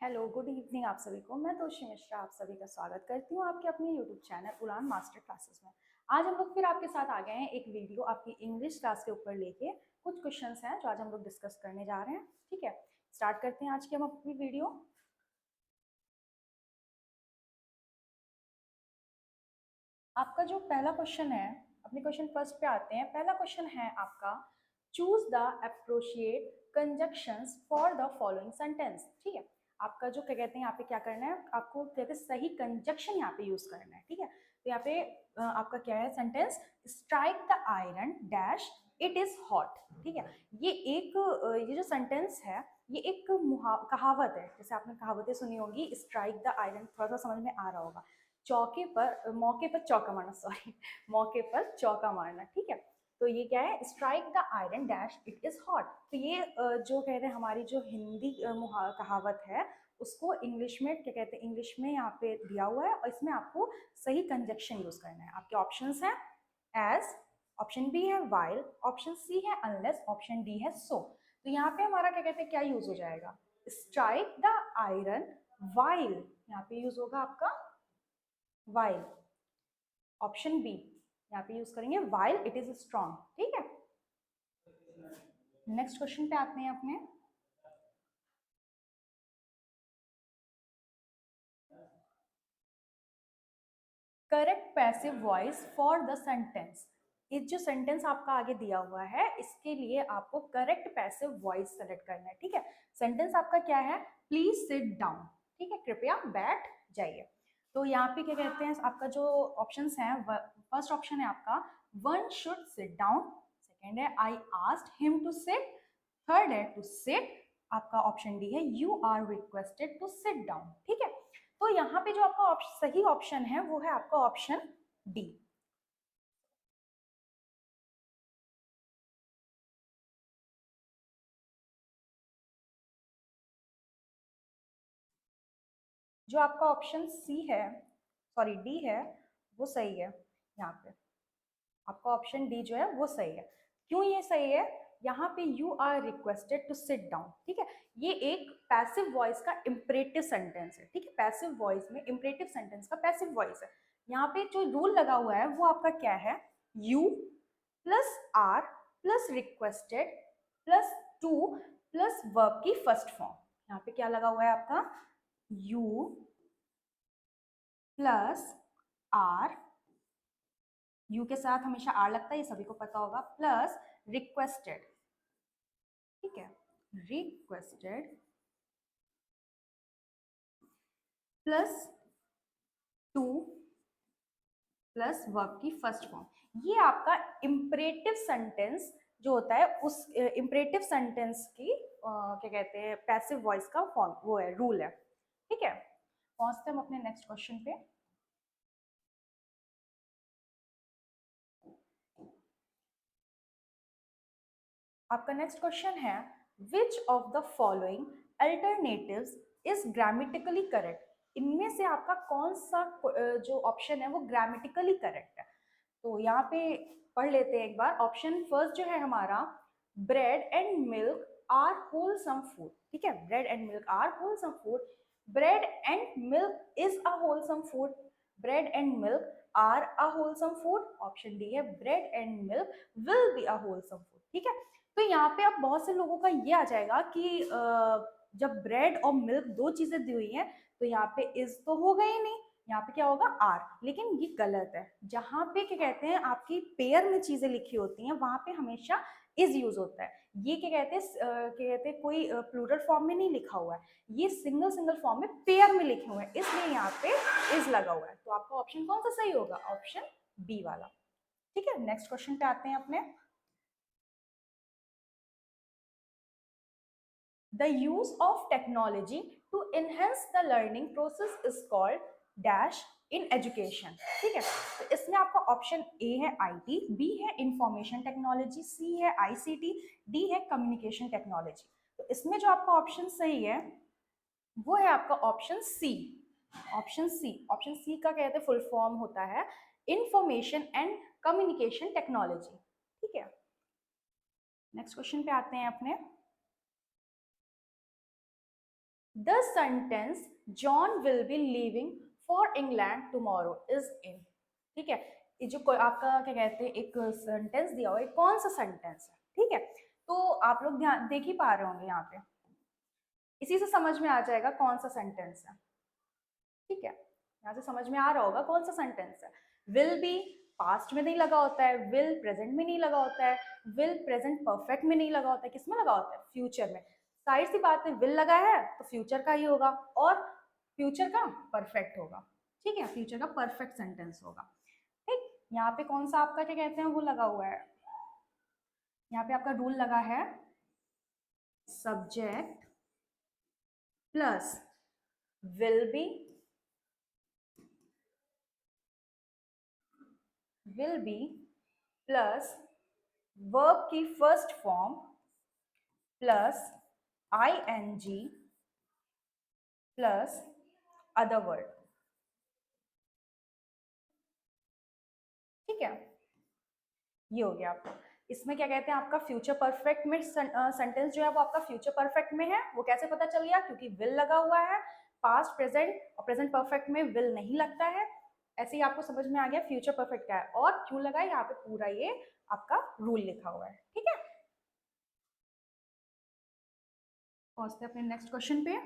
Hello, good evening आप सभी को। मैं तोशी मिश्रा आप सभी का स्वागत करती हूँ आपके अपने यूट्यूब चैनल उड़ान मास्टर क्लासेस में। आज हम लोग फिर आपके साथ आ गए हैं एक वीडियो आपकी इंग्लिश क्लास के ऊपर लेके। कुछ क्वेश्चंस हैं जो आज हम लोग डिस्कस करने जा रहे हैं। ठीक है, स्टार्ट करते हैं आज की हम अपनी वीडियो। आपका जो पहला क्वेश्चन है, अपने क्वेश्चन फर्स्ट पे आते हैं। पहला क्वेश्चन है आपका, choose the appropriate conjunctions for the following sentence. ठीक है, आपका जो क्या कहते हैं यहाँ पे क्या करना है, आपको कहते हैं सही कंजक्शन यहाँ पे यूज करना है। ठीक है, तो यहाँ पे आपका क्या है sentence, strike the iron dash it is hot. ठीक है, ये एक ये जो सेंटेंस है ये एक कहावत है। जैसे आपने कहावतें सुनी होगी, स्ट्राइक द आयरन, थोड़ा सा समझ में आ रहा होगा। चौके पर मौके पर चौका मारना, सॉरी मौके पर चौका मारना। ठीक है, तो ये क्या है, strike the iron dash it is hot. तो ये जो कहते हैं हमारी जो हिंदी कहावत है उसको इंग्लिश में क्या कहते हैं, इंग्लिश में यहाँ पे दिया हुआ है और इसमें आपको सही कंजक्शन यूज करना है। आपके ऑप्शंस हैं एज, ऑप्शन बी है वाइल, ऑप्शन सी है अनलेस, ऑप्शन डी है सो। तो यहाँ पे हमारा क्या कहते हैं क्या यूज हो जाएगा, स्ट्राइक द आयरन वाइल, यहाँ पे यूज होगा आपका वाइल। ऑप्शन बी यहाँ पे यूज करेंगे वाइल इट इज स्ट्रॉन्ग। ठीक है, नेक्स्ट क्वेश्चन पे आते हैं अपने। Correct passive voice for the sentence. ये जो सेंटेंस आपका आगे दिया हुआ है इसके लिए आपको करेक्ट पैसिव वॉइस सेलेक्ट करना है। ठीक है, सेंटेंस आपका क्या है, प्लीज सिट डाउन। ठीक है, कृपया बैठ जाइए। तो यहाँ पे क्या कहते हैं, आपका जो ऑप्शंस हैं, फर्स्ट ऑप्शन है आपका one should sit down, second है I asked him to sit, third है टू सिट, आपका ऑप्शन डी है you are requested to sit down. ठीक है, तो यहाँ पे जो आपका सही ऑप्शन है वो है आपका ऑप्शन डी। जो आपका ऑप्शन सी है, सॉरी डी है, वो सही है। यहाँ पे आपका ऑप्शन डी जो है वो सही है। क्यों ये सही है, यहाँ पे you are requested to sit down. ठीक है, ये एक पैसिव वॉइस का इम्परेटिव सेंटेंस है। ठीक है, पैसिव वॉइस में इम्परेटिव सेंटेंस का पैसिव वॉइस है। यहाँ पे जो रूल लगा हुआ है वो आपका क्या है, you plus are plus requested plus to plus verb की फर्स्ट फॉर्म। यहाँ पे क्या लगा हुआ है आपका, यू प्लस आर, यू के साथ हमेशा आर लगता है, ये सभी को पता होगा, प्लस रिक्वेस्टेड। ठीक है, requested plus to plus verb की फर्स्ट फॉर्म। ये आपका इम्परेटिव सेंटेंस जो होता है उस इम्परेटिव सेंटेंस की क्या कहते हैं पैसिव वॉइस का फॉर्म, वो है रूल है। ठीक है, पहुंचते हम अपने नेक्स्ट क्वेश्चन पे। आपका नेक्स्ट क्वेश्चन है, विच of the following alternatives is grammatically correct. इनमें से आपका कौन सा जो ऑप्शन है वो ग्रामेटिकली करेक्ट है। तो यहाँ पे पढ़ लेते हैं एक बार। ऑप्शन फर्स्ट जो है हमारा, bread and milk are wholesome food. ठीक है, bread and milk are wholesome food, bread and milk is a wholesome food, bread and milk are a wholesome food. Option D है bread and milk will be a wholesome food. ठीक है, तो यहाँ पे अब बहुत से लोगों का ये आ जाएगा कि जब ब्रेड और मिल्क दो चीजें दी हुई हैं तो यहाँ पे इज तो होगा ही नहीं, यहाँ पे क्या होगा आर। लेकिन ये गलत है, जहाँ पे क्या कहते हैं आपकी पेयर में चीजें लिखी होती हैं वहां पे हमेशा इज यूज होता है। ये क्या कहते हैं कोई प्लूरल फॉर्म में नहीं लिखा हुआ है, ये सिंगल सिंगल फॉर्म में पेयर में लिखे हुए हैं, इसलिए यहाँ पे इज लगा हुआ है। तो आपका ऑप्शन कौन सा सही होगा, ऑप्शन बी वाला। ठीक है, नेक्स्ट क्वेश्चन पे आते हैं अपने। The use of technology to enhance the learning process is called dash in education। ठीक है, तो इसमें आपका ऑप्शन ए है आईटी, बी है इंफॉर्मेशन टेक्नोलॉजी, सी है आईसीटी, डी है कम्युनिकेशन टेक्नोलॉजी। तो इसमें जो आपका ऑप्शन सही है वो है आपका option C. Option C, option C का कहते हैं फुल फॉर्म होता है इंफॉर्मेशन एंड कम्युनिकेशन टेक्नोलॉजी। ठीक है, नेक्स्ट क्वेश्चन पे आते हैं अपने। The sentence John will be leaving for England tomorrow is in. ठीक है, ये जो आपका क्या कहते हैं एक सेंटेंस दिया हुआ है, कौन सा सेंटेंस है? ठीक है, तो आप लोग ध्यान देख ही पा रहे होंगे यहाँ पे, इसी से समझ में आ जाएगा कौन सा सेंटेंस है। ठीक है, यहाँ से समझ में आ रहा होगा कौन सा सेंटेंस है। विल बी पास्ट में नहीं लगा होता है, विल प्रेजेंट में नहीं लगा होता है, विल प्रेजेंट परफेक्ट में नहीं लगा होता है, किसमें लगा होता है? फ्यूचर में। साइड सी बात है, विल लगा है तो फ्यूचर का ही होगा और फ्यूचर का परफेक्ट होगा। ठीक है, फ्यूचर का परफेक्ट सेंटेंस होगा। ठीक, यहाँ पे कौन सा आपका क्या कहते हैं वो लगा हुआ है, यहाँ पे आपका रूल लगा है subject plus will be plus verb की first form plus ing plus other word. ठीक है, ये हो गया आपका। इसमें क्या कहते हैं आपका फ्यूचर परफेक्ट में सेंटेंस जो है वो आपका फ्यूचर परफेक्ट में है। वो कैसे पता चल गया? क्योंकि विल लगा हुआ है। पास्ट प्रेजेंट और प्रेजेंट परफेक्ट में विल नहीं लगता है। ऐसे ही आपको समझ में आ गया फ्यूचर परफेक्ट क्या है और क्यों लगा है, यहाँ पे पूरा ये आपका रूल लिखा हुआ है। ठीक है, पहुंचते हैं अपने नेक्स्ट क्वेश्चन पे।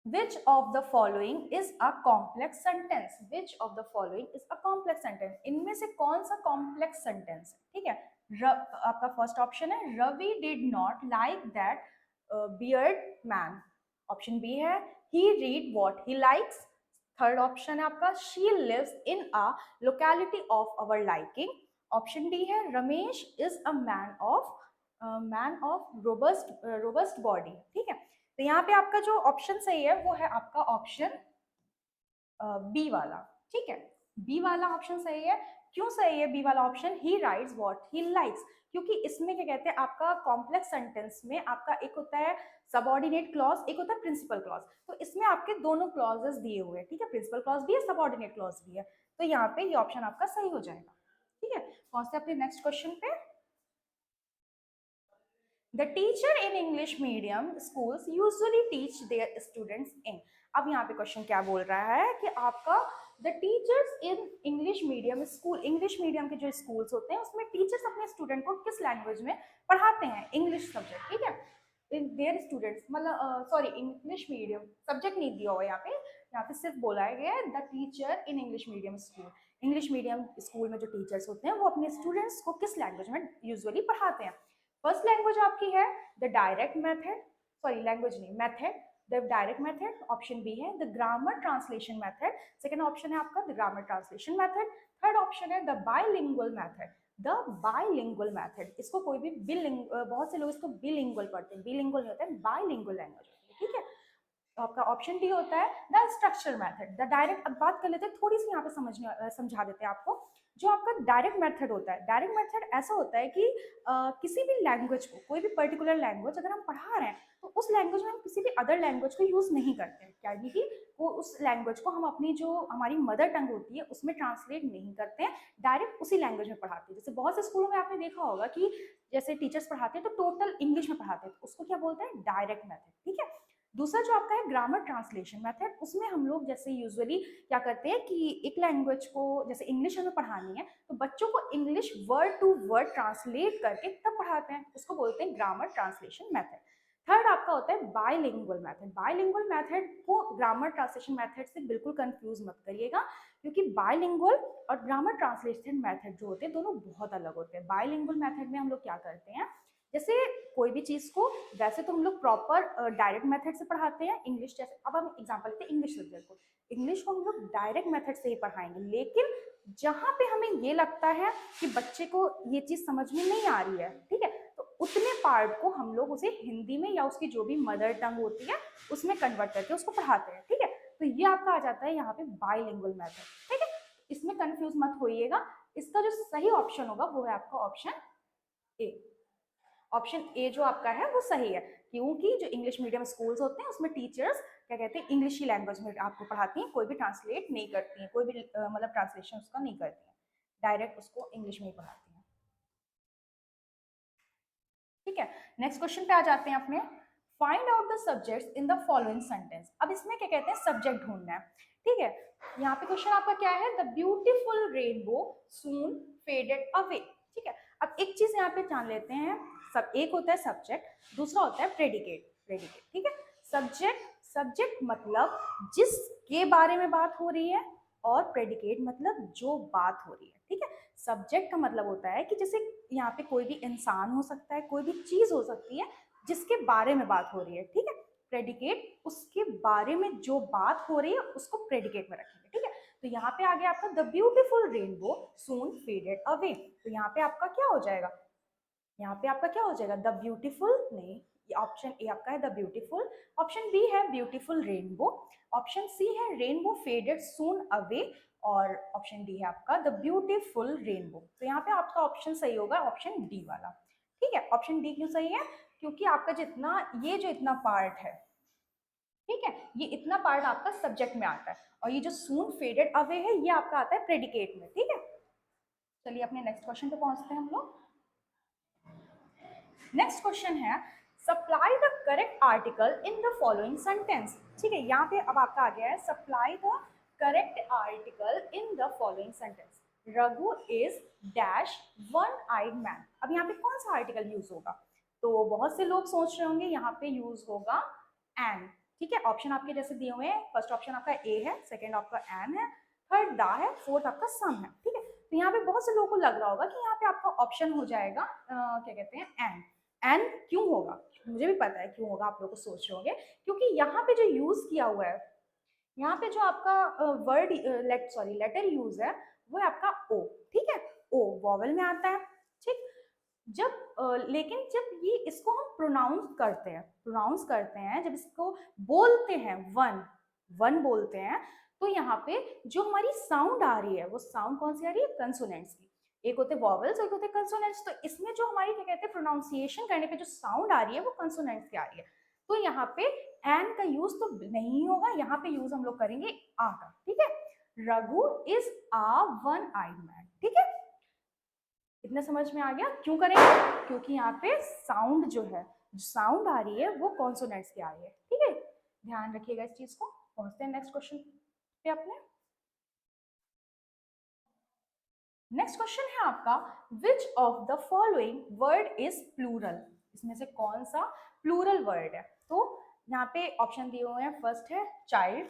Which of the following is a complex sentence? Which of the following is a complex sentence? इनमें से कौन सा complex sentence है? ठीक है, आपका फर्स्ट ऑप्शन है Ravi did not like that beard man। Option B है he read what he likes। Third option है आपका she lives in a locality of our liking। Option D है Ramesh is a man of robust body। ठीक है, तो यहाँ पे आपका जो ऑप्शन सही है वो है आपका ऑप्शन बी वाला। ठीक है, बी वाला ऑप्शन सही है। क्यों सही है बी वाला option? He rights what he likes. क्योंकि इसमें क्या कहते हैं आपका कॉम्प्लेक्स सेंटेंस में आपका एक होता है सबऑर्डिनेट क्लॉज, एक होता है प्रिंसिपल क्लॉज। तो इसमें आपके दोनों क्लॉजेस दिए हुए हैं। ठीक है, प्रिंसिपल क्लॉज भी है, सबऑर्डिनेट क्लॉज भी है। तो यहाँ पे ये ऑप्शन आपका सही हो जाएगा। ठीक है, पहुंचते हैं अपने नेक्स्ट क्वेश्चन पे। The teacher in English medium schools usually teach their students in। अब यहाँ पे क्वेश्चन क्या बोल रहा है कि आपका the teachers in English medium school, English medium के जो स्कूल्स होते हैं उसमें टीचर्स अपने स्टूडेंट को किस लैंग्वेज में पढ़ाते हैं? English subject. ठीक है, इन देयर स्टूडेंट्स मतलब सॉरी इंग्लिश मीडियम सब्जेक्ट नहीं दिया हुआ यहाँ पे सिर्फ बोला गया है the teacher in English medium school. English medium school में जो टीचर्स होते हैं वो अपने स्टूडेंट्स को किस लैंग्वेज में यूजुअली पढ़ाते हैं? फर्स्ट लैंग्वेज आपकी है the direct method, sorry language नहीं method, the direct method. Option B है the grammar translation method. Second option है आपका the grammar translation method. Third option है the bilingual method. The bilingual method, इसको कोई भी बहुत से लोग इसको बिलिंगुअल पढ़ते हैं, बिलिंगुअल नहीं होता है, बाइलिंगुअल लैंग्वेज होती है। ठीक है, तो आपका ऑप्शन डी होता है the structure method. The direct, अब बात कर लेते हैं थोड़ी सी यहाँ पे समझा देते हैं आपको। जो आपका डायरेक्ट मेथड होता है, डायरेक्ट मेथड ऐसा होता है कि किसी भी लैंग्वेज को, कोई भी पर्टिकुलर लैंग्वेज अगर हम पढ़ा रहे हैं तो उस लैंग्वेज में हम किसी भी अदर लैंग्वेज को यूज नहीं करते हैं। क्या कि वो उस लैंग्वेज को हम अपनी जो हमारी मदर टंग होती है उसमें ट्रांसलेट नहीं करते हैं, डायरेक्ट उसी लैंग्वेज में पढ़ाते हैं। जैसे बहुत से स्कूलों में आपने देखा होगा कि जैसे टीचर्स पढ़ाते हैं तो टोटल इंग्लिश में पढ़ाते हैं, तो उसको क्या बोलते हैं? Direct method. ठीक है, दूसरा जो आपका है ग्रामर ट्रांसलेशन मेथड, उसमें हम लोग जैसे यूजुअली क्या करते हैं कि एक लैंग्वेज को जैसे इंग्लिश हमें पढ़ानी है तो बच्चों को English word to word translate करके तब पढ़ाते हैं, उसको बोलते हैं ग्रामर ट्रांसलेशन मेथड। थर्ड आपका होता है बायलिंगुअल मेथड। बायलिंगुअल मेथड को ग्रामर ट्रांसलेशन मेथड से बिल्कुल कंफ्यूज मत करिएगा, क्योंकि बायलिंगुअल और ग्रामर ट्रांसलेशन मेथड जो होते हैं दोनों बहुत अलग होते हैं। बायलिंगुअल मेथड में हम लोग क्या करते हैं, जैसे कोई भी चीज को वैसे तो हम लोग प्रॉपर डायरेक्ट मेथड से पढ़ाते हैं इंग्लिश, जैसे अब हम एग्जांपल लेते हैं इंग्लिश सब्जेक्ट को, इंग्लिश को हम लोग डायरेक्ट मेथड से ही पढ़ाएंगे। लेकिन जहां पे हमें ये लगता है कि बच्चे को ये चीज समझ में नहीं आ रही है, ठीक है, तो उतने पार्ट को हम लोग उसे हिंदी में या उसकी जो भी मदर टंग होती है उसमें कन्वर्ट करके उसको पढ़ाते हैं। ठीक है, तो ये आपका आ जाता है यहाँ पे बाइलिंगुअल मेथड। ठीक है, इसमें कंफ्यूज मत होइएगा। इसका जो सही ऑप्शन होगा वो है आपका ऑप्शन ए। ऑप्शन ए जो आपका है वो सही है, क्योंकि जो इंग्लिश मीडियम स्कूल्स होते हैं उसमें टीचर्स क्या कहते हैं इंग्लिश ही लैंग्वेज में आपको पढ़ाती हैं, कोई भी ट्रांसलेट नहीं करती हैं, कोई भी मतलब ट्रांसलेशन उसका नहीं करती हैं, डायरेक्ट उसको इंग्लिश में ही पढ़ाती हैं। ठीक है, नेक्स्ट क्वेश्चन पे आ जाते हैं अपने। Find out the subjects in the following sentence. अब इसमें क्या कहते हैं, सब्जेक्ट ढूंढना है, ठीक है। यहाँ पे क्वेश्चन आपका क्या है, the beautiful rainbow soon faded away, ठीक है। अब एक चीज यहाँ पे जान लेते हैं, सब एक होता है सब्जेक्ट, दूसरा होता है प्रेडिकेट, प्रेडिकेट, ठीक है। सब्जेक्ट, सब्जेक्ट मतलब जिसके बारे में बात हो रही है, और प्रेडिकेट मतलब जो बात हो रही है, ठीक है। सब्जेक्ट का मतलब होता है कि जैसे यहाँ पे कोई भी इंसान हो सकता है, कोई भी चीज हो सकती है जिसके बारे में बात हो रही है, ठीक है। प्रेडिकेट उसके बारे में जो बात हो रही है उसको प्रेडिकेट में रखेंगे, ठीक है। तो यहाँ पे आ गया आपका the beautiful rainbow soon faded away, तो यहाँ पे आपका क्या हो जाएगा, यहाँ पे आपका क्या हो जाएगा, द ब्यूटीफुल, नहीं, ऑप्शन ए आपका है द ब्यूटीफुल, ऑप्शन बी है ब्यूटीफुल रेनबो, ऑप्शन सी है रेनबो फेडेड सून अवे, और ऑप्शन डी है आपका द ब्यूटीफुल रेनबो। तो यहाँ पे आपका ऑप्शन सही होगा ऑप्शन डी वाला, ठीक है। ऑप्शन डी क्यों सही है, क्योंकि आपका जितना ये जो इतना पार्ट है, ठीक है, ये इतना पार्ट आपका सब्जेक्ट में आता है, और ये जो सून फेडेड अवे है ये आपका आता है प्रेडिकेट में, ठीक है। चलिए अपने नेक्स्ट क्वेश्चन पे पहुंचते हैं हम लोग। नेक्स्ट क्वेश्चन है supply the correct article in the following sentence, ठीक है। यहाँ पे अब आपका आ गया है supply the correct article in the following sentence. Raghu is dash one eyed man. अब यहाँ पे कौन सा आर्टिकल यूज होगा, तो बहुत से लोग सोच रहे होंगे यहाँ पे यूज होगा एन, ठीक है। ऑप्शन आपके जैसे दिए हुए हैं, फर्स्ट ऑप्शन आपका ए है, सेकेंड आपका एन है, थर्ड दा है, फोर्थ आपका सम है, ठीक है। तो यहाँ पे बहुत से लोगों को लग रहा होगा कि यहाँ पे आपका ऑप्शन हो जाएगा क्या कहते हैं एन। एन क्यों होगा, मुझे भी पता है क्यों होगा, आप लोग को सोच रहे होंगे, क्योंकि यहाँ पे जो यूज किया हुआ है, यहाँ पे जो आपका वर्ड लेटर यूज है वो है आपका ओ, ठीक है। ओ वॉवल में आता है, ठीक। जब लेकिन जब ये इसको हम प्रोनाउंस करते हैं, जब इसको बोलते हैं वन, वन बोलते हैं, तो यहाँ पे जो हमारी साउंड आ रही है वो साउंड कौन सी आ रही है, कंसोनेंट्स की। एक होते वॉवल्स, एक होते कंसोनेंट्स, तो इसमें जो हमारी क्या कहते हैं प्रोनाउंसिएशन करने पे जो साउंड आ रही है वो कंसोनेंट्स की आ रही है। तो यहाँ पे एन का यूज तो नहीं होगा, यहाँ पे यूज हम लोग करेंगे आ का, ठीक है। Raghu is a one eyed man, ठीक है। इतना समझ में आ गया क्यों करेंगे, क्योंकि यहाँ पे साउंड जो है, साउंड आ रही है वो कॉन्सोनेंट्स की आ रही है, ठीक है। ध्यान रखिएगा इस चीज को। पहुंचते हैं नेक्स्ट क्वेश्चन पे अपने। नेक्स्ट क्वेश्चन है आपका which of the following word is plural, इसमें से कौन सा प्लूरल वर्ड है। तो यहाँ पे ऑप्शन दिए हुए हैं, फर्स्ट है चाइल्ड,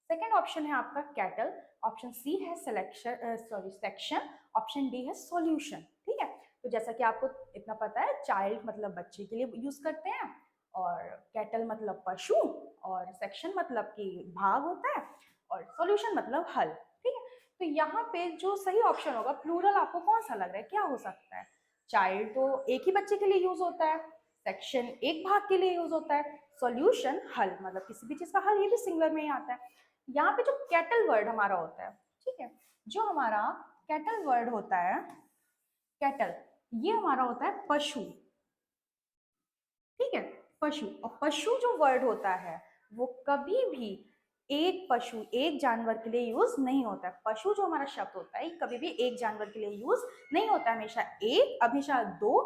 सेकेंड ऑप्शन है आपका कैटल, ऑप्शन सी है सेक्शन, ऑप्शन डी है सॉल्यूशन, ठीक है। तो जैसा कि आपको इतना पता है, चाइल्ड मतलब बच्चे के लिए यूज करते हैं, और कैटल मतलब पशु, और सेक्शन मतलब कि भाग होता है, और सॉल्यूशन मतलब हल, ठीक है। तो यहाँ पे जो सही ऑप्शन होगा प्लूरल, आपको कौन सा लग रहा है, क्या हो सकता है। चाइल्ड तो एक ही बच्चे के लिए यूज होता है, सेक्शन एक भाग के लिए यूज होता है, सॉल्यूशन हल मतलब किसी भी चीज का हल, ये भी सिंगुलर में ही आता है। यहाँ पे जो कैटल वर्ड हमारा होता है, ठीक है, जो हमारा कैटल वर्ड होता है, कैटल, ये हमारा होता है पशु, ठीक है, पशु। और पशु जो वर्ड होता है वो कभी भी एक पशु, एक जानवर के लिए यूज नहीं होता है। पशु जो हमारा शब्द होता है कभी भी एक जानवर के लिए यूज नहीं होता है, हमेशा एक, हमेशा दो,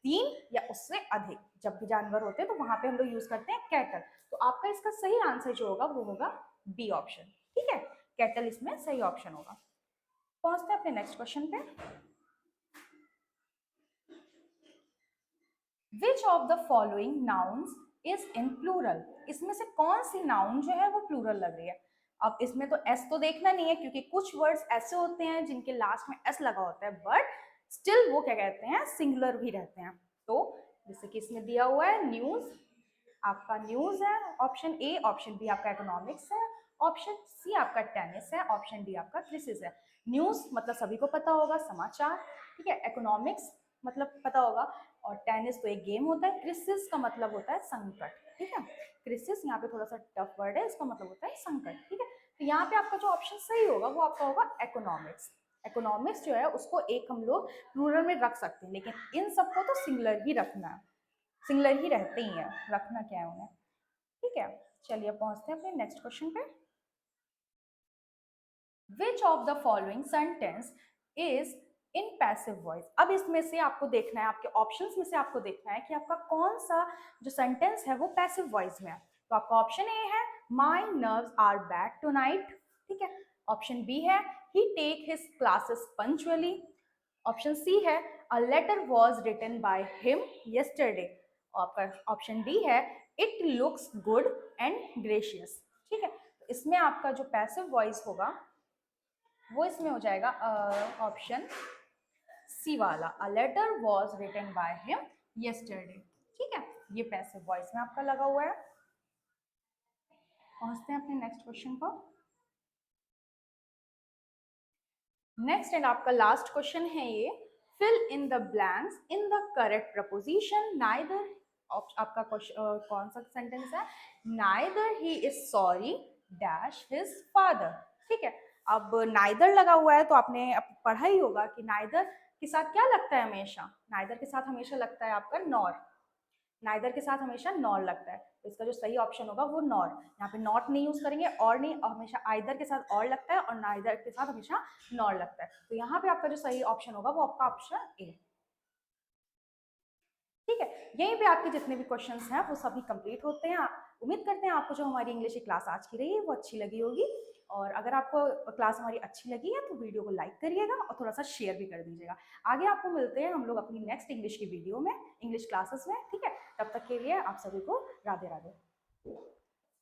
तीन या उससे अधिक जब भी जानवर होते हैं तो वहां पे हम लोग यूज करते हैं कैटल। तो आपका इसका सही आंसर जो होगा वो होगा बी ऑप्शन, ठीक है। कैटल इसमें सही ऑप्शन होगा। पहुंचते हैं अपने नेक्स्ट क्वेश्चन पे। Which of the following nouns is in plural, इसमें से कौन सी नाउन जो है वो प्लूरल लग रही है। अब इसमें तो एस तो देखना नहीं है, क्योंकि कुछ वर्ड्स ऐसे होते हैं जिनके लास्ट में एस लगा होता है, बट स्टिल वो क्या कहते हैं सिंगुलर भी रहते हैं। तो जैसे कि इसमें दिया हुआ है न्यूज, आपका न्यूज है ऑप्शन ए, ऑप्शन बी आपका इकोनॉमिक्स है, ऑप्शन सी आपका टेनिस है, ऑप्शन डी आपका क्रिसिस है। न्यूज मतलब सभी को पता होगा समाचार, ठीक है। इकोनॉमिक्स मतलब पता होगा, और टेनिस तो एक गेम होता है। क्रिसिस का मतलब होता है संकट, ठीक है। क्रिसिस यहाँ पे थोड़ा सा टफ वर्ड है, इसका मतलब होता है संकट, ठीक है। तो यहाँ पे आपका जो ऑप्शन सही होगा वो आपका होगा इकोनॉमिक्स। इकोनॉमिक्स जो है उसको एक हम लोग प्लूरल में रख सकते हैं, लेकिन इन सबको तो सिंगुलर ही रखना है, सिंगुलर ही रहते ही है, रखना क्या है उन्हें, ठीक है। चलिए पहुंचते हैं अपने नेक्स्ट क्वेश्चन पे। Which of the following sentence is in passive voice. अब इसमें से आपको देखना है, आपके ऑप्शंस में से आपको देखना है कि आपका कौन सा जो सेंटेंस है वो पैसिव वॉइस में है। तो आपका ऑप्शन ए है my nerves are bad tonight, ठीक है। ऑप्शन बी है he take his classes punctually. Option C है a letter was written by him yesterday. आपका ऑप्शन डी है it looks good and gracious, ठीक है। तो इसमें आपका जो पैसिव वॉइस होगा वो इसमें हो जाएगा ऑप्शन सी वाला, a letter was written by him yesterday, ठीक है। ये पैसिव वॉइस में आपका लगा हुआ है। पहुंचते हैं अपने नेक्स्ट क्वेश्चन पर। नेक्स्ट एंड आपका लास्ट क्वेश्चन है ये, fill in the blanks in the correct preposition neither. आपका कौन सा सेंटेंस है, neither he is sorry dash his father, ठीक है। अब नाइदर लगा हुआ है तो आपने पढ़ा ही होगा कि नाइदर के साथ क्या लगता है हमेशा, नाइदर के साथ हमेशा लगता है आपका नॉर। नाइदर के साथ हमेशा नॉर लगता है, तो इसका जो सही ऑप्शन होगा वो नॉर। यहाँ पे नॉट नहीं यूज करेंगे, और नहीं, हमेशा आइदर के साथ और लगता है और नाइदर के साथ हमेशा नॉर लगता है। तो यहाँ पे आपका जो सही ऑप्शन होगा वो आपका ऑप्शन ए, ठीक है। यहीं पे आपके जितने भी क्वेश्चंस हैं वो सभी कंप्लीट होते हैं। उम्मीद करते हैं आपको जो हमारी इंग्लिश की क्लास आज की रही है वो अच्छी लगी होगी। और अगर आपको क्लास हमारी अच्छी लगी है तो वीडियो को लाइक करिएगा और थोड़ा सा शेयर भी कर दीजिएगा। आगे आपको मिलते हैं हम लोग अपनी नेक्स्ट इंग्लिश की वीडियो में, इंग्लिश क्लासेस में, ठीक है। तब तक के लिए आप सभी को राधे राधे।